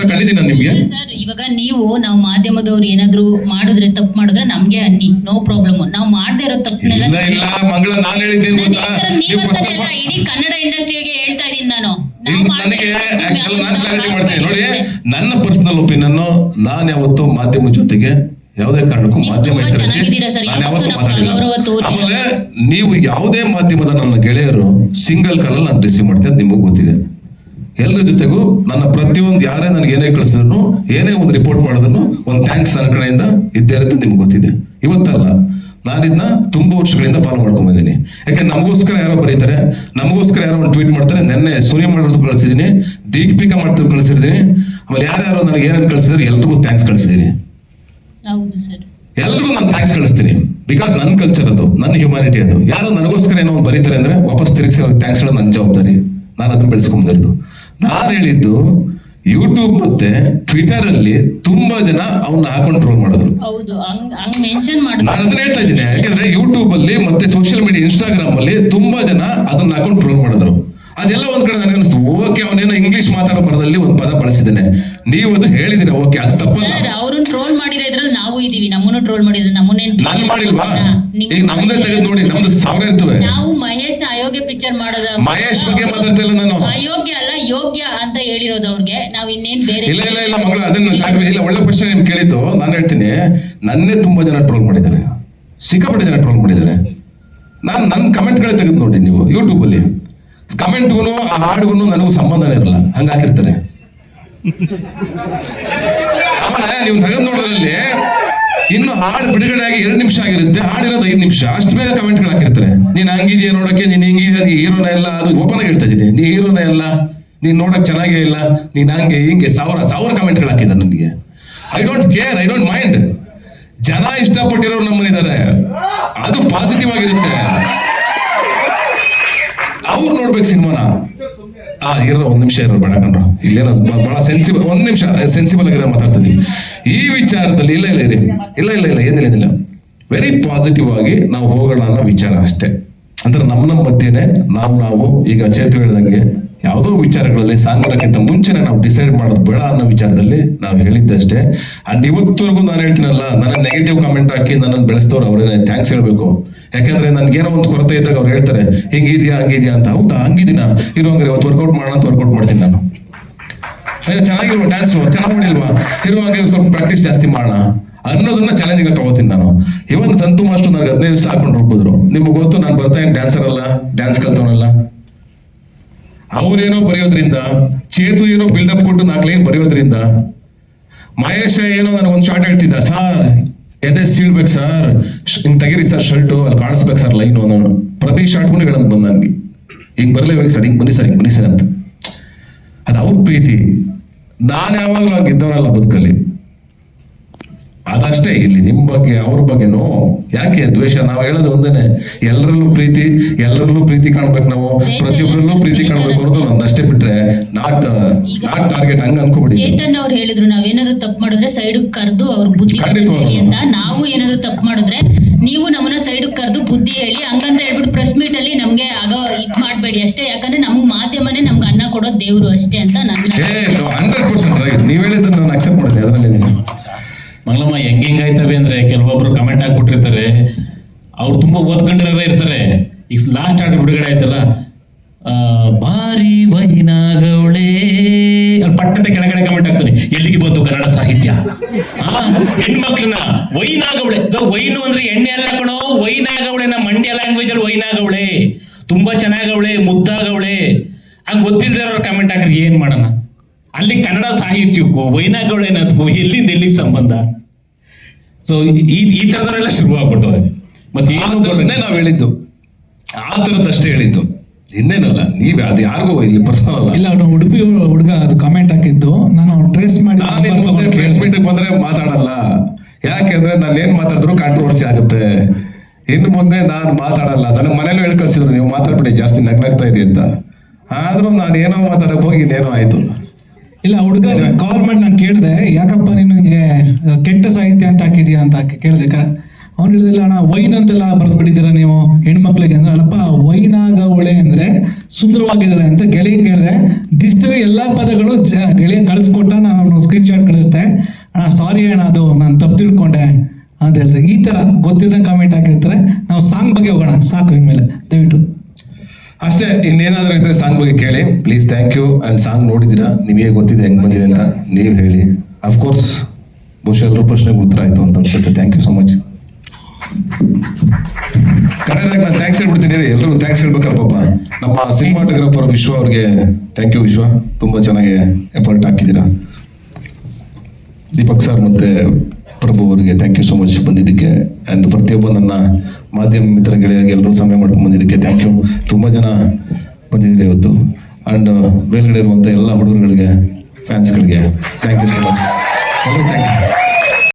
ಕಂಡಿದ್ದೀನ ನಿಮ್ಗೆ. ಸರ್ ಇವಾಗ ನಾವು ಮಾಧ್ಯಮದವ್ರು ಏನಾದ್ರು ಮಾಡಿದ್ರೆ ತಪ್ಪು ಮಾಡಿದ್ರೆ ನಮ್ಗೆ ಅನ್ನಿ, ನೋ ಪ್ರಾಬ್ಲಮ್. ನಾವು ಮಾಡದೇ ಇರೋ ತಪ್ಪನ್ನೆಲ್ಲ ಇಲ್ಲ ಮಂಗಳ ನಾನು ಹೇಳಿದ್ದೇನು ಗೊತ್ತಾ, ಇಡೀ ಕನ್ನಡ ಇಂಡಸ್ಟ್ರಿಗೆ ಹೇಳ್ತಾ ಇದೀನಿ ನಾನು. ನನಗೆ ನಾನು ಕ್ಲಾರಿಟಿ ಮಾಡ್ತೇನೆ ನೋಡಿ, ನನ್ನ ಪರ್ಸನಲ್ ಒಪಿನಿಯನ್, ನಾನು ಯಾವತ್ತು ಮಾಧ್ಯಮ ಜೊತೆಗೆ ಯಾವುದೇ ಕಾರಣಕ್ಕೂ ಮಾಧ್ಯಮ ನಾನು ಯಾವತ್ತು ಮಾತಾಡಿಲ್ಲ. ಆಮೇಲೆ ನೀವು ಯಾವುದೇ ಮಾಧ್ಯಮದ ನನ್ನ ಗೆಳೆಯರು ಸಿಂಗಲ್ ಕಾಲಲ್ಲಿ ನಾನು ರಿಸೀವ್ ಮಾಡ್ತೇನೆ, ನಿಮಗೂ ಗೊತ್ತಿದೆ. ಎಲ್ಲರ ಜೊತೆಗೂ ನನ್ನ ಪ್ರತಿಯೊಂದು ಯಾರೇ ನನಗೆ ಏನೇ ಕಳಿಸಿದ್ರು, ಏನೇ ಒಂದು ರಿಪೋರ್ಟ್ ಮಾಡಿದ್ರು ಒಂದು ಥ್ಯಾಂಕ್ಸ್ ನನ್ನ ಕಡೆಯಿಂದ ಇದ್ದೇ ಇರುತ್ತೆ, ನಿಮ್ಗೆ ಗೊತ್ತಿದೆ. ಇವತ್ತಲ್ಲ, ನಾನಿದ್ನ ತುಂಬಾ ವರ್ಷಗಳಿಂದ ಫಾಲೋ ಮಾಡ್ಕೊಂಡ್ಬಂದಿದ್ದೀನಿ. ಯಾಕೆ ನಮಗೋಸ್ಕರ ಯಾರೋ ಬರೀತಾರೆ, ನಮಗೋಸ್ಕರ ಯಾರೋ ಒಂದು ಟ್ವೀಟ್ ಮಾಡ್ತಾರೆ. ನೆನ್ನೆ ಸುನಿ ಮಾಡೋದು ಕಳಿಸಿದ್ದೀನಿ, ದೀಪಿಕಾ ಮಾಡ್ತಿದ್ರು ಕಳಿಸಿದ್ದೀನಿ, ಆಮೇಲೆ ಯಾರ್ಯಾರೋ ನನಗೆ ಏನೇನು ಕಳಿಸಿದ್ರೆ ಎಲ್ರಿಗೂ ಥ್ಯಾಂಕ್ಸ್ ಕಳಿಸಿದ್ದೀನಿ. ಎಲ್ರಿಗೂ ನಾನು ಥ್ಯಾಂಕ್ಸ್ ಕಳಿಸ್ತೀನಿ. ಬಿಕಾಸ್ ನನ್ನ ಕಲ್ಚರ್ ಅದು, ನನ್ನ ಹ್ಯುಮ್ಯಾನಿಟಿ ಅದು. ಯಾರೋ ನನಗೋಸ್ಕರ ಏನೋ ಒಂದು ಬರೀತಾರೆ ಅಂದ್ರೆ ವಾಪಸ್ ತಿರುಗಿಸಿ ಅವ್ರಿಗೆ ಥ್ಯಾಂಕ್ಸ್ ಹೇಳೋದು ನನ್ನ ಜವಾಬ್ದಾರಿ. ನಾನು ಅದನ್ನ ಬೆಳೆಸ್ಕೊಂಡ್ಬಂದಿರೋದು. ನಾನು ಹೇಳಿದ್ದು ಯೂಟ್ಯೂಬ್ ಮತ್ತೆ ಟ್ವಿಟರ್ ಅಲ್ಲಿ ತುಂಬಾ ಜನ ಅವನ್ನ ಹಾಕೊಂಡು ಟ್ರೋಲ್ ಮಾಡಿದ್ರು. ನಾನು ಅದನ್ನ ಹೇಳ್ತಾ ಇದ್ದೀನಿ, ಯಾಕಂದ್ರೆ ಯೂಟ್ಯೂಬ್ ಅಲ್ಲಿ ಮತ್ತೆ ಸೋಷಿಯಲ್ ಮೀಡಿಯಾ ಇನ್ಸ್ಟಾಗ್ರಾಮ್ ಅಲ್ಲಿ ತುಂಬಾ ಜನ ಅದನ್ನ ಹಾಕೊಂಡು ಟ್ರೋಲ್ ಮಾಡಿದ್ರು. ಅದೆಲ್ಲ ಒಂದ್ ಕಡೆ ನನಗೆ ಅನಿಸ್ತು, ಓಕೆ ಅವನೇನೋ ಇಂಗ್ಲಿಷ್ ಮಾತಾಡೋ ಬರದಲ್ಲಿ ಒಂದು ಪದ ಬಳಸಿದ್ದೇನೆ, ನೀವು ಅದು ಹೇಳಿದಿರ, ಓಕೆ ಅದು ತಪ್ಪಲ್ಲ. ಅವ್ರನ್ನ ಟ್ರೋಲ್ ಮಾಡಿರೋ ಇದ್ರಲ್ಲಿ ನಾವು ಇದೀವಿ, ನಮ್ಮನ್ನು ಟ್ರೋಲ್ ಮಾಡಿದ್ರೆ ನಮ್ಮನ್ನೇನು ನಾನು ಮಾಡಿಲ್ವಾ? ಈಗ ನಮ್ದೇ ತೆಗೆದು ನೋಡಿ, ನಮ್ದು 1000 ಇರ್ತವೆ. ನಾವು ಮಹೇಶ್ನ ಅಯೋಗ್ಯ ಪಿಕ್ಚರ್ ಮಾಡೋದ, ಮಹೇಶ್ ಬಗ್ಗೆ ಮಾತಾಡ್ತಾ ಇಲ್ಲ ನಾನು. ಅಯೋಗ್ಯ ಅಲ್ಲ ಯೋಗ್ಯ ಅಂತ ಹೇಳಿರೋದು ಅವ್ರಿಗೆ. ನಾವ್ ಇನ್ನೇನ್ ಬೇರೆ ಇಲ್ಲ ಇಲ್ಲ ಇಲ್ಲ ಮಗಳ, ಅದನ್ನ ಇಲ್ಲ. ಒಳ್ಳೆ ಕ್ವಶನ್ ನಿಮ್ ಕೇಳಿದ್ದು. ನಾನು ಹೇಳ್ತೀನಿ, ನನ್ನೇ ತುಂಬಾ ಜನ ಟ್ರೋಲ್ ಮಾಡಿದ್ದಾರೆ, ಸಿಕ್ಕಾಪಟ್ಟೆ ಜನ ಟ್ರೋಲ್ ಮಾಡಿದ್ದಾರೆ. ನನ್ನ ಕಮೆಂಟ್ಗಳೇ ತೆಗೆದು ನೋಡಿ ನೀವು ಯೂಟ್ಯೂಬ್ ಅಲ್ಲಿ. ಕಮೆಂಟ್ಗೂ ಆ ಹಾಡುಗೂ ನನಗೂ ಸಂಬಂಧನೇ ಇರಲ್ಲ, ಹಂಗ ಹಾಕಿರ್ತಾರೆ. ಆಮೇಲೆ ನೀವು ತೆಗೆದು ನೋಡೋದ್ರಲ್ಲಿ ಇನ್ನು ಹಾಡು ಬಿಡುಗಡೆ ಆಗಿ 2 ನಿಮಿಷ ಆಗಿರುತ್ತೆ, ಹಾಡಿರೋದು 5 ನಿಮಿಷ, ಅಷ್ಟು ಬೇಗ ಕಮೆಂಟ್ಗಳು ಹಾಕಿರ್ತಾರೆ. ನೀನ್ ಹಂಗಿದೆಯಾ ನೋಡಕ್ಕೆ, ನೀನ್ ಹಿಂಗಿದೆಯಾ, ನೀ ಹೀರೋನ ಎಲ್ಲ, ಅದು ಓಪನ್ ಆಗಿ ಹೇಳ್ತಾ ಇದ್ದೀನಿ, ನೀ ಹೀರೋನ ಎಲ್ಲ, ನೀನ್ ನೋಡಕ್ ಚೆನ್ನಾಗೇ ಇಲ್ಲ, ನೀನ್ ಹಂಗೆ ಹಿಂಗೆ 1000 ಕಮೆಂಟ್ಗಳು ಹಾಕಿದ್ದಾರೆ ನನಗೆ. I don't care, I don't mind. ಜನ ಇಷ್ಟಪಟ್ಟಿರೋರು ನಮ್ಮನಿದ್ದಾರೆ, ಅದು ಪಾಸಿಟಿವ್ ಆಗಿರುತ್ತೆ. ಅವ್ರು ನೋಡ್ಬೇಕು ಸಿನಿಮಾನ. ಇರೋ 1 ನಿಮಿಷ ಇರೋ ಬೇಡ ಕಣ್ರು, ಇಲ್ಲೇನೋ ಬಹಳ ಸೆನ್ಸಿಬಲ್, 1 ನಿಮಿಷ ಸೆನ್ಸಿಬಲ್ ಆಗಿರೋ ಮಾತಾಡ್ತಿದ್ವಿ ಈ ವಿಚಾರದಲ್ಲಿ. ಇಲ್ಲ ಇಲ್ಲ ಇರಿ, ಇಲ್ಲ ಇಲ್ಲ ಇಲ್ಲ ಏನಿಲ್ಲ, ವೆರಿ ಪಾಸಿಟಿವ್ ಆಗಿ ನಾವು ಹೋಗೋಣ ಅನ್ನೋ ವಿಚಾರ ಅಷ್ಟೇ. ಅಂದ್ರೆ ನಮ್ಮ ಮಧ್ಯೆನೆ ನಾವು ಈಗ ಚೇತು ಹೇಳಿದಂಗೆ ಯಾವುದೋ ವಿಚಾರಗಳಲ್ಲಿ ಸಾಂಗ್ಲಕ್ಕಿಂತ ಮುಂಚೆನೆ ನಾವು ಡಿಸೈಡ್ ಮಾಡೋದು ಬೇಡ ಅನ್ನೋ ವಿಚಾರದಲ್ಲಿ ನಾವು ಹೇಳಿದ್ದಷ್ಟೇ. ಅಂಡ್ ಇವತ್ತವರೆಗೂ ನಾನು ಹೇಳ್ತೀನಲ್ಲ, ನನ್ನ ನೆಗೆಟಿವ್ ಕಾಮೆಂಟ್ ಹಾಕಿ ನನ್ನನ್ನು ಬೆಳೆಸ್ತವ್ರು ಅವರೇ ಥ್ಯಾಂಕ್ಸ್ ಹೇಳ್ಬೇಕು. ಯಾಕಂದ್ರೆ ನನ್ಗೇನೋ ಒಂದು ಕೊರತೆ ಇದ್ದಾಗ ಅವ್ರು ಹೇಳ್ತಾರೆ ಹಿಂಗಿದ್ಯಾ ಹಂಗಿದ್ಯಾ ಅಂತ. ಹೌದಾ ಹಂಗಿದ್ದೀನ, ಇರುವಂಗ್ರೆ ಇವತ್ತು ವರ್ಕೌಟ್ ಮಾಡೋಣ ಅಂತ ವರ್ಕೌಟ್ ಮಾಡ್ತೀನಿ ನಾನು. ಚೆನ್ನಾಗಿಲ್ವಾ ಡ್ಯಾನ್ಸ್, ಚೆನ್ನಾಗಿ ಮಾಡಿಲ್ವಾ, ಇರುವಾಗ ಸ್ವಲ್ಪ ಪ್ರಾಕ್ಟೀಸ್ ಜಾಸ್ತಿ ಮಾಡೋಣ ಅನ್ನೋದನ್ನ ಚಾಲೆಂಜಿಗೆ ತಗೋತೀನಿ ನಾನು. ಇವನ್ ಸಂತು ಮಾಸ್ಟರ್ ನನಗೆ 15 ದಿವಸ ಹಾಕೊಂಡು ಹೋಗ್ಬೋದ್ರು. ನಿಮ್ಗೆ ಗೊತ್ತು, ನಾನು ಬರ್ತಾ ಇದ್ದೀನಿ ಡ್ಯಾನ್ಸರ್ ಅಲ್ಲ, ಡ್ಯಾನ್ಸ್ ಕಲ್ತವನಲ್ಲ. ಅವ್ರೇನೋ ಬರೆಯೋದ್ರಿಂದ, ಚೇತು ಏನೋ ಬಿಲ್ಡಪ್ ಕೊಟ್ಟು 4 ಲೈನ್ ಬರೆಯೋದ್ರಿಂದ, ಮಹೇಶ ಏನೋ ನನಗೊಂದು ಶಾರ್ಟ್ ಹೇಳ್ತಿದ್ದ, ಸರ್ ಎದೆ ಸೀಳ್ಬೇಕು ಸರ್, ಹಿಂಗ್ ತೆಗೀರಿ ಸರ್ ಶರ್ಟು, ಅಲ್ಲಿ ಕಾಣಿಸ್ಬೇಕು ಸರ್ ಲೈನು. ನಾನು ಪ್ರತಿ ಶಾರ್ಟ್ಗೂ ಹೇಳಂತ ಬಂದ ನನ್ಗೆ, ಹಿಂಗ್ ಬರ್ಲೇಬೇಕು ಸರ್, ಹಿಂಗ್ ಬನ್ನಿ ಸರ್, ಹಿಂಗ್ ಬನ್ನಿ ಸರ್ ಅಂತ. ಅದು ಅವ್ರ ಪ್ರೀತಿ. ನಾನು ಯಾವಾಗಲೂ ಆಗಿದ್ದವನಲ್ಲ ಬದುಕಲ್ಲಿ, ಅದಷ್ಟೇ. ಇಲ್ಲಿ ನಿಮ್ ಬಗ್ಗೆ ಅವ್ರ ಬಗ್ಗೆನೋ ಯಾಕೆ ದ್ವೇಷ? ನಾವು ಹೇಳೋದು ಒಂದೇನೆ, ಎಲ್ಲರಲ್ಲೂ ಪ್ರೀತಿ ಕಾಣ್ಬೇಕು, ನಾವು ಪ್ರತಿಯೊಬ್ಬರಲ್ಲೂ ಪ್ರೀತಿ ಕಾಣ್ಬೇಕು ಅನ್ನೋದು ನಂದಷ್ಟೇ. ಬಿಟ್ರೆ ನಾಟ್ ಟಾರ್ಗೆಟ್ ಹಂಗ ಅನ್ಕೋಬಿಡಿ. ಚೇತನ್ ಅವ್ರು ಹೇಳಿದ್ರು, ನಾವೇನಾದ್ರು ತಪ್ಪು ಮಾಡಿದ್ರೆ ಸೈಡ್ ಕರೆದು ಅವ್ರ ಬುದ್ಧಿ ಅಂತ. ನಾವು ಏನಾದ್ರು ತಪ್ಪು ಮಾಡಿದ್ರೆ ನೀವು ನಮ್ಮನ್ನ ಸೈಡ್ ಕರೆದು ಬುದ್ಧಿ ಹೇಳಿ, ಹಂಗಂತ ಹೇಳ್ಬಿಟ್ಟು ಪ್ರೆಸ್ ಮೀಟ್ ಅಲ್ಲಿ ನಮ್ಗೆ ಆಗ ಇದ್ ಮಾಡ್ಬೇಡಿ ಅಷ್ಟೇ. ಯಾಕಂದ್ರೆ ನಮ್ಗ್ ಮಾಧ್ಯಮನೇ ನಮ್ಗೆ ಅನ್ನ ಕೊಡೋದು ದೇವ್ರು ಅಷ್ಟೇ ಅಂತ ನನ್ನ 100% ರೈಟ್. ನೀವ್ ಹೇಳಿದ್ದನ್ನ ನಾನು ಅಕ್ಸೆಪ್ಟ್ ಮಾಡಿದೆ. ಅದರಲ್ಲಿ ಮಂಗಳಮ್ಮ ಹೆಂಗಾಯ್ತವೆ ಅಂದ್ರೆ, ಕೆಲವೊಬ್ರು ಕಮೆಂಟ್ ಹಾಕ್ಬಿಟ್ಟಿರ್ತಾರೆ, ಅವ್ರು ತುಂಬಾ ಓದ್ಕೊಂಡಿರೋರೇ ಇರ್ತಾರೆ. ಈಗ ಲಾಸ್ಟ್ ಆರ್ಡರ್ ಬಿಡುಗಡೆ ಆಯ್ತಲ್ಲ, ಬಾರಿ ವೈನಾಗವಳೆ ಅಲ್ಲಿ ಪಟ್ಟಂತ ಕೆಳಗಡೆ ಕಮೆಂಟ್ ಆಗ್ತಾನೆ, ಎಲ್ಲಿಗೆ ಬಂತು ಕನ್ನಡ ಸಾಹಿತ್ಯ? ಹೆಣ್ಮಕ್ಳನ್ನ ವೈನಾಗವಳೆ, ವೈನು ಅಂದ್ರೆ ಎಣ್ಣೆ ಅಲ್ಲ ಕಣೋ, ವೈನಾಗವಳೆ. ನಮ್ಮ ಮಂಡ್ಯ ಲ್ಯಾಂಗ್ವೇಜ್ ಅಲ್ಲಿ ವೈನಾಗವಳೆ, ತುಂಬಾ ಚೆನ್ನಾಗವಳೆ, ಮುದ್ದಾಗವಳೆ. ಆಗ ಗೊತ್ತಿಲ್ಲದೆ ಅವ್ರ ಕಮೆಂಟ್ ಹಾಕಿದ್ರೆ ಏನ್ ಮಾಡೋಣ? ಅಲ್ಲಿ ಕನ್ನಡ ಸಾಹಿತ್ಯಕ್ಕೂ ವೈನಾಗವಳೇನದಕ್ಕೂ ಎಲ್ಲಿಂದ ಸಂಬಂಧ? ಸೊ ಈ ತರದವರೆಲ್ಲ ಶುರು ಆಗ್ಬಿಟ್ಟವ್ರೆ. ಮತ್ತೆ ಏನನ್ನೇ ನಾವ್ ಹೇಳಿದ್ದು ಆ ತರದಷ್ಟೇ ಹೇಳಿದ್ದು, ಇನ್ನೇನಲ್ಲ. ನೀವೇ ಅದು ಯಾರಿಗೂ ಇಲ್ಲಿ ಪರ್ಸನಲ್ ಅಲ್ಲ. ಇಲ್ಲ, ಉಡುಪಿ ಹುಡುಗ ಅದು ಕಮೆಂಟ್ ಹಾಕಿದ್ದು ನಾನು ಟ್ರೇಸ್ ಮಾಡಿ. ಪ್ರೆಸ್ ಮೀಟ್ ಬಂದ್ರೆ ಮಾತಾಡಲ್ಲ, ಯಾಕೆಂದ್ರೆ ನಾನು ಏನ್ ಮಾತಾಡಿದ್ರು ಕಾಂಟ್ರವರ್ಸಿ ಆಗುತ್ತೆ. ಇನ್ನು ಮುಂದೆ ನಾನು ಮಾತಾಡಲ್ಲ. ನನಗೆ ಮನೇಲಿ ಹೇಳಿ ಕಳ್ಸಿದ್ರು, ನೀವು ಮಾತಾಡ್ಬಿಡಿ ಜಾಸ್ತಿ ನಗ್ನಾಗ್ತಾ ಇದೆ ಅಂತ. ಆದ್ರೂ ನಾನು ಏನೋ ಮಾತಾಡಕ್ ಹೋಗಿ ಇನ್ನೇನೋ ಆಯ್ತು. ಇಲ್ಲ, ಹುಡುಗ ಕಾಲ್ ಮಾಡಿ ನಾನು ಕೇಳಿದೆ, ಯಾಕಪ್ಪ ನಿನಗೆ ಕೆಟ್ಟ ಸಾಹಿತ್ಯ ಅಂತ ಹಾಕಿದ್ಯಾ ಅಂತ ಕೇಳಿದೆ. ಅವ್ನು ಹೇಳಿದಿಲ್ಲ ಅಣ್ಣ ವೈನ್ ಅಂತೆಲ್ಲ ಬರ್ದ್ಬಿಟ್ಟಿದ್ದೀರ ನೀವು ಹೆಣ್ಮಕ್ಳಿಗೆ ಅಂದ್ರೆ ಅಲ್ಲಪ್ಪ ವೈನಾಗವಳೆ ಅಂದ್ರೆ ಸುಂದರವಾಗಿದ್ದಾಳೆ ಅಂತ ಗೆಳೆಯಂಗೆ ಹೇಳಿದೆ. ದಿಷ್ಟು ಎಲ್ಲಾ ಪದಗಳು ಗೆಳೆಯ ಕಳಿಸ್ಕೊಟ್ಟ, ನಾನು ಸ್ಕ್ರೀನ್ ಶಾಟ್ ಕಳಿಸ್ದೆ. ಅಣ್ಣ ಸಾರಿ ಅಣ್ಣ, ಅದು ನಾನು ತಪ್ಪು ತಿಳ್ಕೊಂಡೆ ಅಂತ ಹೇಳಿದೆ. ಈ ತರ ಗೊತ್ತಿದ್ದಂಗೆ ಕಮೆಂಟ್ ಹಾಕಿರ್ತಾರೆ. ನಾವು ಸಾಂಗ್ ಬಗ್ಗೆ ಹೋಗೋಣ, ಸಾಕು ಇನ್ಮೇಲೆ ದಯವಿಟ್ಟು. ಅಷ್ಟೇ, ಇನ್ನೇನಾದ್ರೂ ಇದ್ರೆ ಸಾಂಗ್ ಬಗ್ಗೆ ಕೇಳಿ please. Thank you. And song ನೋಡಿದ್ದೀರಾ, ನಿಮಗೆ ಗೊತ್ತಿದೆ ಹೆಂಗ್ ಬಂದಿದೆ ಅಂತ, ನೀವು ಹೇಳಿ. ಅಫ್ಕೋರ್ಸ್ ಬಹುಶಃ ಎಲ್ಲರೂ ಪ್ರಶ್ನೆಗೆ ಉತ್ತರ ಆಯ್ತು ಅಂತ ಅನ್ಸುತ್ತೆ. Thank you so much. ಕಡೆಯದಾಗಿ ನಾನು ಥ್ಯಾಂಕ್ಸ್ ಹೇಳ್ಬಿಡ್ತೀನಿ. ಎಲ್ಲರೂ ಥ್ಯಾಂಕ್ಸ್ ಹೇಳ್ಬೇಕಲ್ಲ ಪಾಪ. ನಮ್ಮ ಸಿನಿಮಾಟೋಗ್ರಾಫರ್ ವಿಶ್ವ ಅವ್ರಿಗೆ ಥ್ಯಾಂಕ್ ಯು. ವಿಶ್ವ ತುಂಬಾ ಚೆನ್ನಾಗಿ ಎಫರ್ಟ್ ಹಾಕಿದ್ದೀರಾ. ದೀಪಕ್ ಸರ್ ಮತ್ತೆ ಪ್ರಭು ಅವರಿಗೆ ಥ್ಯಾಂಕ್ ಯು ಸೊ ಮಚ್ ಬಂದಿದ್ದಕ್ಕೆ. ಆ್ಯಂಡ್ ಪ್ರತಿಯೊಬ್ಬ ನನ್ನ ಮಾಧ್ಯಮ ಮಿತ್ರ ಗೆಳೆಯರಿಗೆ ಎಲ್ಲರೂ ಸಮಯ ಮಾಡ್ಕೊಂಡು ಬಂದಿದ್ದಕ್ಕೆ ಥ್ಯಾಂಕ್ ಯು. ತುಂಬ ಜನ ಬಂದಿದ್ದೀರಿ ಇವತ್ತು. ಆ್ಯಂಡ್ ಮೇಲ್ಗಡೆ ಇರುವಂಥ ಎಲ್ಲ ಹುಡುಗರುಗಳಿಗೆ, ಫ್ಯಾನ್ಸ್ಗಳಿಗೆ ಥ್ಯಾಂಕ್ ಯು ಸೊ ಮಚ್. ಎಲ್ಲರೂ ಥ್ಯಾಂಕ್ ಯು.